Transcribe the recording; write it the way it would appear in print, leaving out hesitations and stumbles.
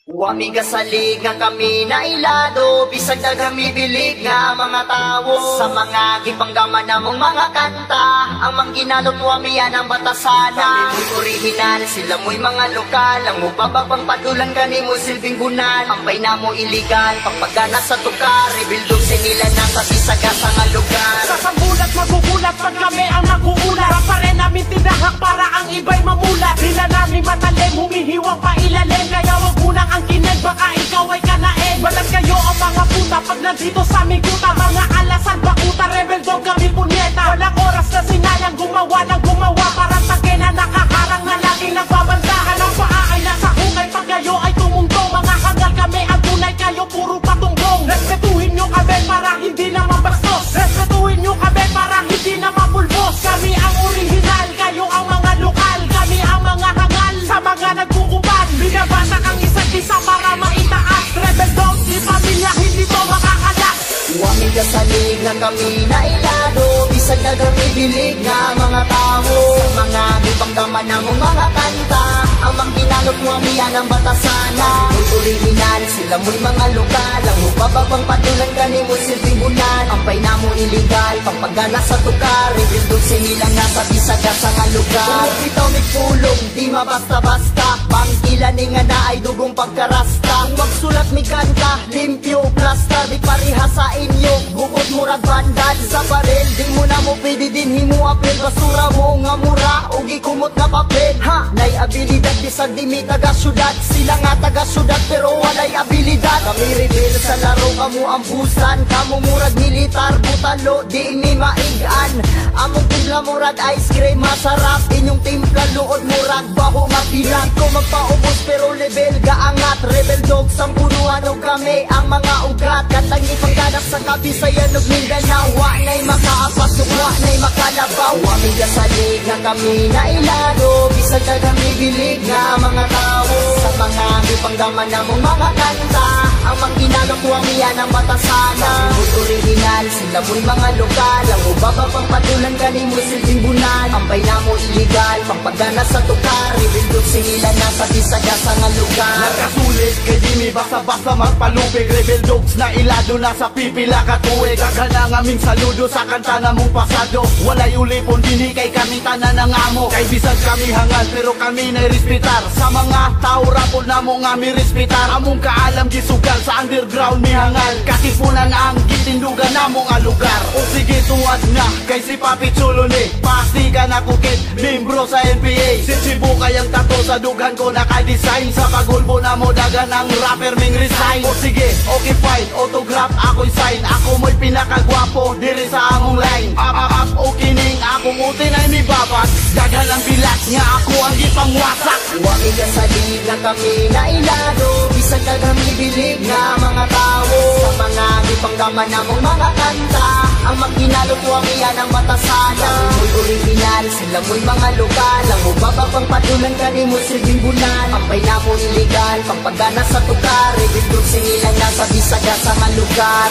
Wami gasalig nga kami na ilado, bisag na kami bilig nga mga tao. Sa mga gipanggaman namong mga kanta, ang mangginalot wami yan ang batasana. Kami original, sila mo'y mga lokal, ang mupababang padulan gani mo silbing bunan. Ampay na mo iligal, pagpagana sa tukar, rebuildog sinila na sa bisaga sa nga lugar. Sa sambulat magugulat pag kami ang naguulat, pa rin namin tinahak para ang iba'y mamulat. Hila namin matalim, humihiwang pa ilalim, kaya wag munang ang kineg, baka ikaw ay kanain. Balat kayo ang mga puta pag nandito sa aming kuta. Mga alasan bakuta, rebel dog kami punyeta. Walang oras na sinayang gumawa ng gumawa, parang take na nakaharang na laging nagbabandahan. Ang paa ay nasa hukay pag kayo ay tumungtong. Mga hangal kami ang tunay, kayo puro patunggong. Respetuhin nyo kami para hindi na mabastos, respetuhin nyo kami para hindi na mapulbos. Kami ang original, kayo ang mga lokal, kami ang mga hangal sa mga nagkukuban. Binabasa kang isa't isa para maitaas, rebel dog, di pamilya, hindi to makakalas. Wami gasalig nga kami na ilado, bisag na kami bilig nga mga tao. Sa mga gipanggaman namong mga kanta, ang mangginalot wami yan ang batasana. Mo'y original, sila mo'y mga lokal, ang mupababang patulan gani mo silbing bunan. Ampay na mo iligal, pagpagana sa tukar, rebuildog sinila nga sa bisaga sa nga lugar. Kung bitaw may pulong, di mabasta-basta, pangkilan ni nga na ay dugong pagkarasta. Kung magsulat mi kanta, limpyo, plasta, di pariha sa inyo, bukod murag bandad sa baril. Di mo na mo pwede din himu apel, basura mo nga mura, o gikumot na papel. Ha, nay abilidad, bisag di mi taga syudad, sila nga taga syudad pero walay abilidad. Kami rebel sa laro, kamu ang busan, kamu murag militar, butalo, di mi maigan. Among timpla murag ice cream, masarap, inyong timpla luod murag baho mapilat. Ko magpaubos pero level gaangat, rebel dog sang punuan o kami ang mga ugat. Katang ipagkanak sa Kabisayan ug Mindanao, wa na'y makaapas ug wa na'y makalabaw. Wami gasalig nga kami na ilado, bisag na kami bilig nga mga tao. Sa mga gipanggaman namong mga kanta, ang mangginalot wami yan ang batasana. Mo'y original, sila mo'y mga lokal, ang ubababang patulan gani mo silbing bunan. Ampay na mo iligal, pagpagana sa tukar, rebuildog sinila na sa bisaga sa nga lugar. Nagkasulit kay di mi basta-basta magpalupig, rebel dogs na ilado na sa pipila katuig. Daghan ang aming saludo sa kanta na mong pasado, walay ulipon dini kay kami tanan ng amo. Kay bisag kami hangal pero kami na respetar, sa mga tao rapol na mo nga mi respetar. Among kaalam gisugal sa underground mi hangal, katipunan ang gitindugan na mo nga lugar. O sige tuwad na kay si Papi Chulo ni pastigan ako kit, membro sa NPA. Si Chibu kayang tato sa dughan ko naka-design, sa pagulbo na mo dagan ang rapper ming resign. O sige, okay fine, autograph ako'y sign, ako mo'y pinakagwapo diri sa among line. Up, o kining akong utin ay mi babat, daghan ang bilat nga ako ang gipangwasak. Wami gasalig nga kami na ilado, bisag na kami bilig nga mga tao. Sa mga gipanggaman namong mga kanta, ang mangginalot wami yan ang batasana. Mo'y original, sila mo'y mga lokal, ang ubababang patulan gani mo silbing bunan. Ampay na mo iligal, pagpagana sa tukar, rebuildog sinila na sa bisaga sa nga lugar.